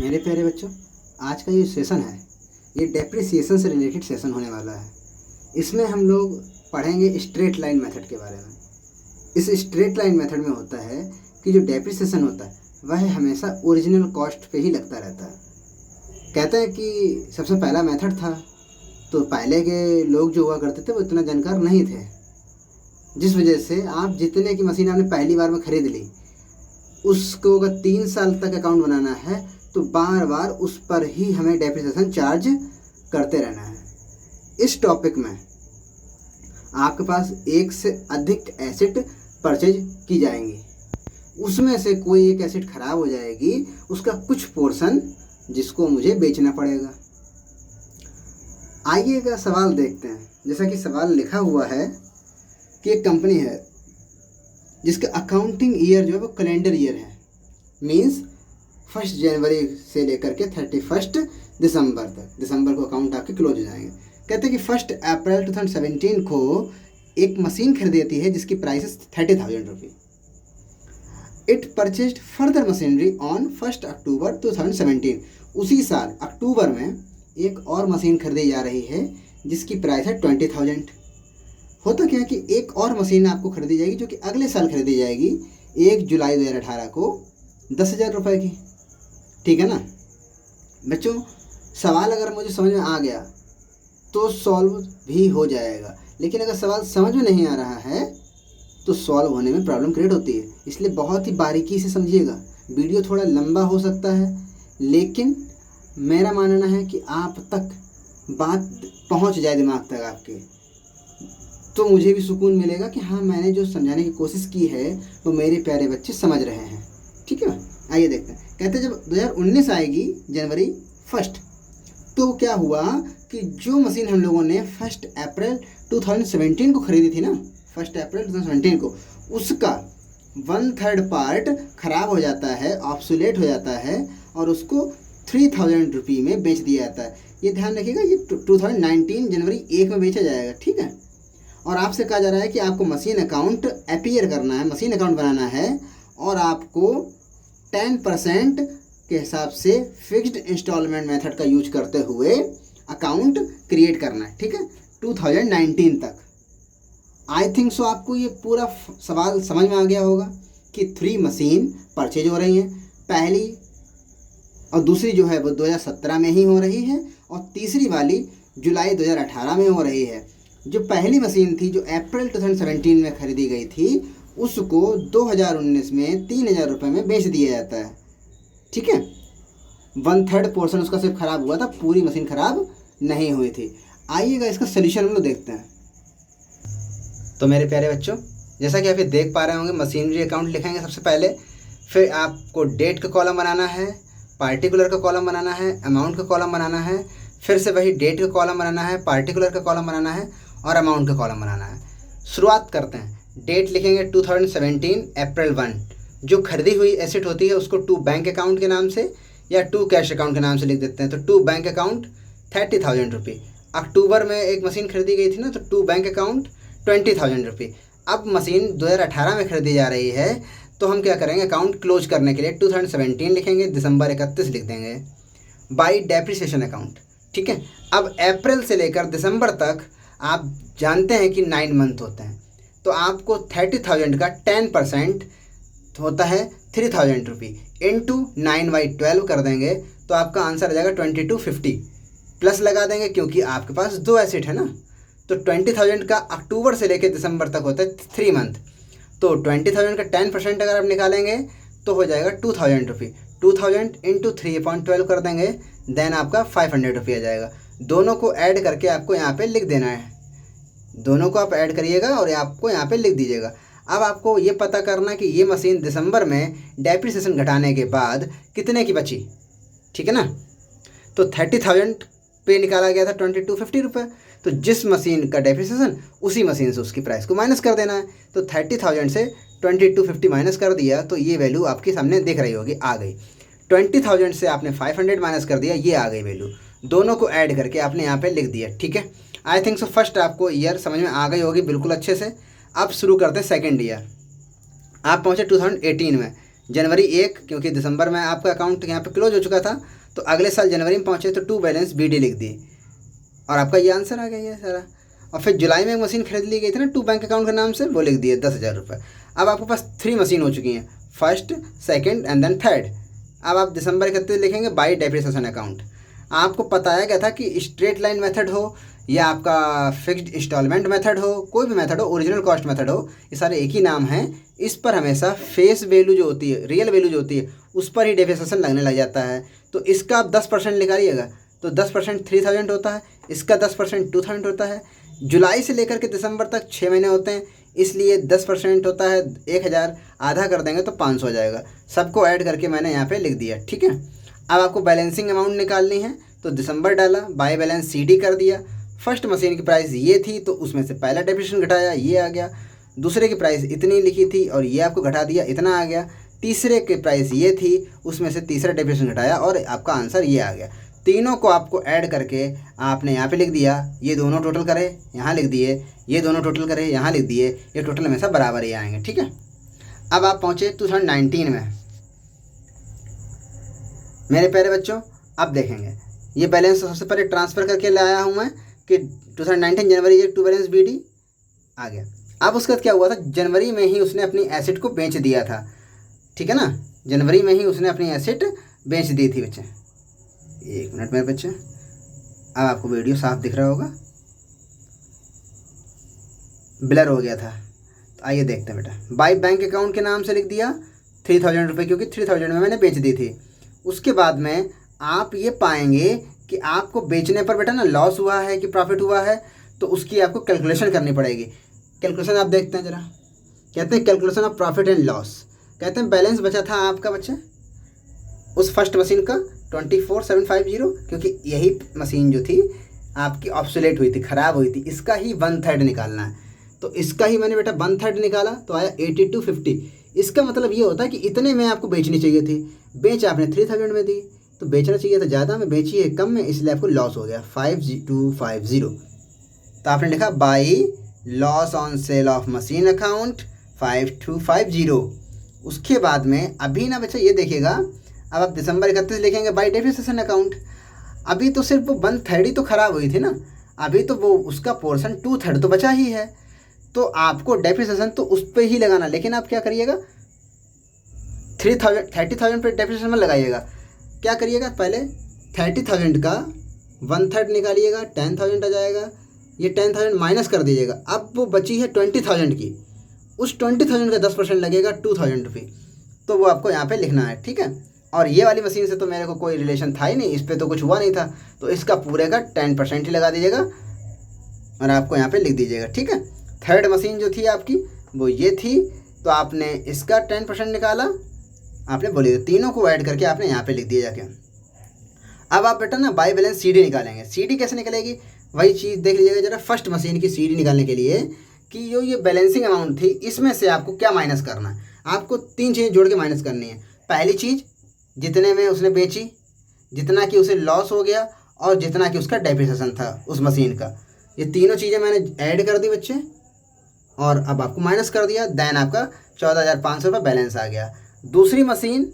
मेरे प्यारे बच्चों, आज का ये सेशन है ये डेप्रिसिएशन से रिलेटेड सेशन होने वाला है। इसमें हम लोग पढ़ेंगे स्ट्रेट लाइन मेथड के बारे में। इस स्ट्रेट लाइन मेथड में होता है कि जो डेप्रिसिएशन होता है वह हमेशा ओरिजिनल कॉस्ट पे ही लगता रहता है। कहते हैं कि सबसे पहला मेथड था, तो पहले के लोग जो हुआ करते थे वो इतना जानकार नहीं थे, जिस वजह से आप जितने की मशीन आपने पहली बार में ख़रीद ली उसको अगर 3 साल तक अकाउंट बनाना है तो बार बार उस पर ही हमें डेप्रिसिएशन चार्ज करते रहना है। इस टॉपिक में आपके पास एक से अधिक एसेट परचेज की जाएंगी, उसमें से कोई एक एसेट ख़राब हो जाएगी, उसका कुछ पोर्शन जिसको मुझे बेचना पड़ेगा। आइएगा सवाल देखते हैं। जैसा कि सवाल लिखा हुआ है कि एक कंपनी है जिसका अकाउंटिंग ईयर जो है वो कैलेंडर ईयर है, मींस 1 जनवरी से लेकर के 31 दिसंबर तक। दिसंबर को अकाउंट आपके क्लोज हो जाएंगे। कहते हैं कि 1 अप्रैल 2017 को एक मशीन खरीदी है जिसकी प्राइस 30,000 रुपये। It purchased further machinery on 1 अक्टूबर 2017। उसी साल अक्टूबर में एक और मशीन खरीदी जा रही है जिसकी प्राइस है 20,000। होता क्या है कि एक और मशीन आपको खरीदी जाएगी जो कि अगले साल खरीदी जाएगी 1 जुलाई 2018 को 10,000 रुपये की। ठीक है ना बच्चों, सवाल अगर मुझे समझ में आ गया तो सॉल्व भी हो जाएगा, लेकिन अगर सवाल समझ में नहीं आ रहा है तो सॉल्व होने में प्रॉब्लम क्रिएट होती है। इसलिए बहुत ही बारीकी से समझिएगा। वीडियो थोड़ा लंबा हो सकता है, लेकिन मेरा मानना है कि आप तक बात पहुंच जाए दिमाग तक आपके, तो मुझे भी सुकून मिलेगा कि हाँ, मैंने जो समझाने की कोशिश की है वो मेरे प्यारे बच्चे समझ रहे हैं। ठीक है, आइए देखते हैं। कहते हैं जब 2019 आएगी जनवरी 1, तो क्या हुआ कि जो मशीन हम लोगों ने 1 अप्रैल 2017 को खरीदी थी ना, 1 अप्रैल 2017 को, उसका 1/3 पार्ट ख़राब हो जाता है, ऑब्सोलेट हो जाता है और उसको 3,000 रुपये में बेच दिया जाता है। ये ध्यान रखिएगा, ये 2019 जनवरी 1 में बेचा जाएगा। ठीक है, और आपसे कहा जा रहा है कि आपको मशीन अकाउंट अपीयर करना है, मशीन अकाउंट बनाना है और आपको 10% के हिसाब से फिक्स्ड इंस्टॉलमेंट मेथड का यूज करते हुए अकाउंट क्रिएट करना है। ठीक है, 2019 तक। आई थिंक सो आपको ये पूरा सवाल समझ में आ गया होगा कि 3 मशीन परचेज हो रही हैं। पहली और दूसरी जो है वो 2017 में ही हो रही है और तीसरी वाली जुलाई 2018 में हो रही है। जो पहली मशीन थी जो अप्रैल 2017 में ख़रीदी गई थी उसको 2019 में 3,000 रुपये में बेच दिया जाता है। ठीक है, 1/3 पोर्शन उसका सिर्फ ख़राब हुआ था, पूरी मशीन ख़राब नहीं हुई थी। आइएगा इसका सलूशन हम लोग देखते हैं। तो मेरे प्यारे बच्चों, जैसा कि आप ये देख पा रहे होंगे, मशीनरी अकाउंट लिखेंगे सबसे पहले, फिर आपको डेट का कॉलम बनाना है, पार्टिकुलर का कॉलम बनाना है, अमाउंट का कॉलम बनाना है, फिर से वही डेट का कॉलम बनाना है, पार्टिकुलर का कॉलम बनाना है और अमाउंट का कॉलम बनाना है। शुरुआत करते हैं। डेट लिखेंगे 2017 अप्रैल 1। जो खरीदी हुई एसेट होती है उसको 2 बैंक अकाउंट के नाम से या 2 कैश अकाउंट के नाम से लिख देते हैं। तो 2 बैंक अकाउंट 30,000 रुपये। अक्टूबर में एक मशीन खरीदी गई थी ना, तो 2 बैंक अकाउंट 20,000 रुपये। अब मशीन 2018 में खरीदी जा रही है, तो हम क्या करेंगे, अकाउंट क्लोज करने के लिए 2017 लिखेंगे, दिसंबर 31 लिख देंगे बाई डेप्रिसिएशन अकाउंट। ठीक है, अब अप्रैल से लेकर दिसंबर तक आप जानते हैं कि 9 मंथ होते हैं, तो आपको 30,000 का 10% होता है 3,000 रुपये इंटू 9/12 कर देंगे, तो आपका आंसर आ जाएगा 2250। प्लस लगा देंगे क्योंकि आपके पास 2 एसेट है ना, तो 20,000 का अक्टूबर से लेकर दिसंबर तक होता है 3 मंथ, तो 20,000 का 10% अगर आप निकालेंगे तो हो जाएगा 2,000 रुपये। 2,000 इंटू 3/12 कर देंगे, देन आपका 500 रुपये आ जाएगा। दोनों को ऐड करके आपको यहाँ पे लिख देना है। दोनों को आप ऐड करिएगा और आपको यहाँ पे लिख दीजिएगा। अब आपको ये पता करना कि ये मशीन दिसंबर में डेप्रिसिएशन घटाने के बाद कितने की बची। ठीक है ना, तो 30,000 पे निकाला गया था 2250 रुपये, तो जिस मशीन का डेप्रिसिएशन उसी मशीन से उसकी प्राइस को माइनस कर देना है। तो 30,000 से 2250 माइनस कर दिया तो ये वैल्यू आपके सामने दिख रही होगी, आ गई। 20,000 से आपने 500 माइनस कर दिया, ये आ गई वैल्यू। दोनों को ऐड करके आपने यहाँ पे लिख दिया। ठीक है, आई थिंक सो फर्स्ट आपको ईयर समझ में आ गई होगी बिल्कुल अच्छे से। अब शुरू करते हैं सेकेंड ईयर। आप पहुँचे 2018 में, जनवरी 1, क्योंकि दिसंबर में आपका अकाउंट यहाँ पे क्लोज हो चुका था, तो अगले साल जनवरी में पहुँचे तो टू बैलेंस BD लिख दिए और आपका ये आंसर आ गया ये सारा। और फिर जुलाई में एक मशीन खरीद ली गई थी ना टू बैंक अकाउंट के नाम से, वो लिख दिए 10,000 रुपये। अब आपके पास 3 मशीन हो चुकी हैं, first, second and then third. अब आप दिसंबर 31 लिखेंगे बाई डेप्रिसिएशन अकाउंट। आपको बताया गया था कि स्ट्रेट लाइन मेथड हो या आपका फिक्स्ड इंस्टॉलमेंट मेथड हो, कोई भी मेथड हो, ओरिजिनल कॉस्ट मेथड हो, ये सारे एक ही नाम है। इस पर हमेशा फेस वैल्यू जो होती है, रियल वैल्यू जो होती है, उस पर ही डेप्रिसिएशन लगने लग जाता है। तो इसका आप 10% निकालिएगा तो 10% 3000 होता है, इसका 10% 2000 होता है। जुलाई से लेकर के दिसंबर तक 6 महीने होते हैं, इसलिए 10% होता है 1000, आधा कर देंगे तो 500 हो जाएगा। सबको ऐड करके मैंने यहाँ पे लिख दिया, ठीक है। अब आपको बैलेंसिंग अमाउंट निकालनी है, तो दिसंबर डाला, बाय बैलेंस CD कर दिया। फर्स्ट मशीन की प्राइस ये थी तो उसमें से पहला डेप्रिसिएशन घटाया, ये आ गया। दूसरे की प्राइस इतनी लिखी थी और ये आपको घटा दिया, इतना आ गया। तीसरे की प्राइस ये थी, उसमें से तीसरा डेप्रिसिएशन घटाया और आपका आंसर ये आ गया। तीनों को आपको ऐड करके आपने यहाँ पे लिख दिया, ये दोनों टोटल करे यहाँ लिख दिए, ये दोनों टोटल करे यहाँ लिख दिए, ये टोटल हमेशा बराबर ही आएंगे, ठीक है। अब आप पहुँचे 2019 में। मेरे प्यारे बच्चों, अब देखेंगे ये बैलेंस सबसे पहले ट्रांसफ़र करके लाया हूँ मैं कि 2019 जनवरी 1 टू बैलेंस BD आ गया। अब उसके बाद क्या हुआ था, जनवरी में ही उसने अपनी एसेट को बेच दिया था, ठीक है ना। जनवरी में ही उसने अपनी एसेट बेच दी थी बच्चे। एक मिनट मेरे बच्चे, अब आपको वीडियो साफ दिख रहा होगा, ब्लर हो गया था। तो आइए देखते हैं बेटा। बाई बैंक अकाउंट के नाम से लिख दिया 3000 रुपये, क्योंकि 3000 में मैंने बेच दी थी। उसके बाद में आप ये पाएंगे कि आपको बेचने पर बेटा ना लॉस हुआ है कि प्रॉफिट हुआ है, तो उसकी आपको कैलकुलेशन करनी पड़ेगी। कैलकुलेशन आप देखते हैं ज़रा, कहते हैं calculation of profit and loss. कहते हैं बैलेंस बचा था आपका बच्चा उस फर्स्ट मशीन का 24750, क्योंकि यही मशीन जो थी आपकी ऑब्सोलेट हुई थी, ख़राब हुई थी, इसका ही 1/3 निकालना है। तो इसका ही मैंने बेटा 1/3 निकाला तो आया 8250। इसका मतलब ये होता है कि इतने में आपको बेचनी चाहिए थी, बेच आपने 3000 में दी, तो बेचना चाहिए था ज़्यादा में, बेची है कम में, इसलिए आपको लॉस हो गया 5250। तो आपने लिखा by loss on sale of machine account 5250। उसके बाद में अभी ना बच्चा ये देखिएगा, अब आप दिसंबर 31 लिखेंगे बाई डेप्रिसिएशन अकाउंट। अभी तो सिर्फ वो 1/3 ही तो ख़राब हुई थी ना, अभी तो वो उसका पोर्शन 2/3 तो बचा ही है, तो आपको डेप्रिसिएशन तो उस पर ही लगाना। लेकिन आप क्या करिएगा, 30,000 पे डेप्रिसिएशन में लगाइएगा। क्या करिएगा, पहले 30,000 का 1/3 निकालिएगा, 10,000 आ जाएगा, ये 10,000 माइनस कर दीजिएगा। अब वो बची है 20,000 की, उस 20,000 का 10% लगेगा 2,000 रुपये, तो वो आपको यहाँ पे लिखना है, ठीक है। और ये वाली मशीन से तो मेरे को कोई रिलेशन था ही नहीं, इस पर तो कुछ हुआ नहीं था, तो इसका पूरे का 10% ही लगा दीजिएगा और आपको यहाँ पे लिख दीजिएगा, ठीक है। थर्ड मशीन जो थी आपकी वो ये थी, तो आपने इसका 10% निकाला, आपने बोली तीनों को ऐड करके आपने यहाँ पे लिख दिया जाके। अब आप बेटा ना बाई बैलेंस CD निकालेंगे। CD कैसे निकलेगी, वही चीज़ देख लीजिएगा जरा। फर्स्ट मशीन की CD निकालने के लिए कि जो ये बैलेंसिंग अमाउंट थी, इसमें से आपको क्या माइनस करना है, आपको 3 चीज़ें जोड़ के माइनस करनी है। पहली चीज़, जितने में उसने बेची, जितना कि उसे लॉस हो गया, और जितना कि उसका डेप्रिसिएशन था उस मशीन का, ये तीनों चीज़ें मैंने ऐड कर दी बच्चे, और अब आपको माइनस कर दिया। देन आपका 14,500 रुपये बैलेंस आ गया। दूसरी मशीन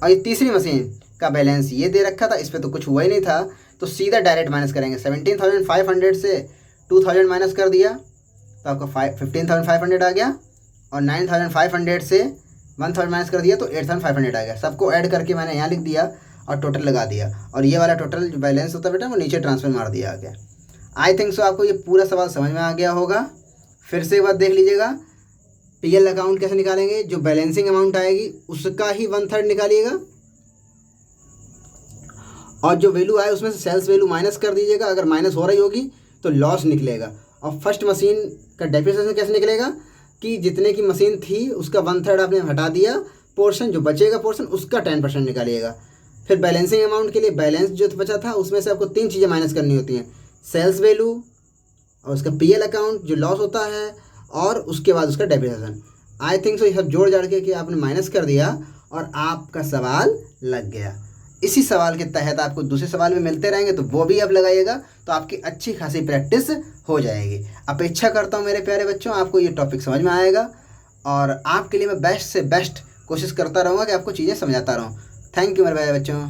और ये तीसरी मशीन का बैलेंस ये दे रखा था, इस पर तो कुछ हुआ ही नहीं था, तो सीधा डायरेक्ट माइनस करेंगे। 17,500 से 2,000 माइनस कर दिया तो आपका 15,500 आ गया, और 9,500 से 1,000 माइनस कर दिया तो 8,500 आ गया। सबको ऐड करके मैंने यहाँ लिख दिया और टोटल लगा दिया, और ये वाला टोटल जो बैलेंस होता है बेटा वो नीचे ट्रांसफर मार दिया गया। आई थिंक सो आपको ये पूरा सवाल समझ में आ गया होगा। फिर से एक बार देख लीजिएगा, PL अकाउंट कैसे निकालेंगे, जो बैलेंसिंग अमाउंट आएगी उसका ही 1/3 निकालिएगा, और जो वैल्यू आए उसमें से सेल्स वैल्यू माइनस कर दीजिएगा। अगर माइनस हो रही होगी तो लॉस निकलेगा। और फर्स्ट मशीन का डेप्रिसिएशन कैसे निकलेगा कि जितने की मशीन थी उसका 1/3 आपने हटा दिया, पोर्शन जो बचेगा पोर्शन उसका 10% निकालिएगा। फिर बैलेंसिंग अमाउंट के लिए बैलेंस जो बचा था उसमें से आपको 3 चीज़ें माइनस करनी होती हैं, सेल्स वैल्यू और उसका PL अकाउंट जो लॉस होता है, और उसके बाद उसका डेप्रिसिएशन। आई थिंक सो ये सब जोड़ जाड़ के कि आपने माइनस कर दिया और आपका सवाल लग गया। इसी सवाल के तहत आपको दूसरे सवाल में मिलते रहेंगे, तो वो भी आप लगाइएगा, तो आपकी अच्छी खासी प्रैक्टिस हो जाएगी। अपेक्षा करता हूँ मेरे प्यारे बच्चों आपको ये टॉपिक समझ में आएगा, और आपके लिए मैं बेस्ट से बेस्ट कोशिश करता रहूँगा कि आपको चीज़ें समझाता रहूँ। थैंक यू मेरे प्यारे बच्चों।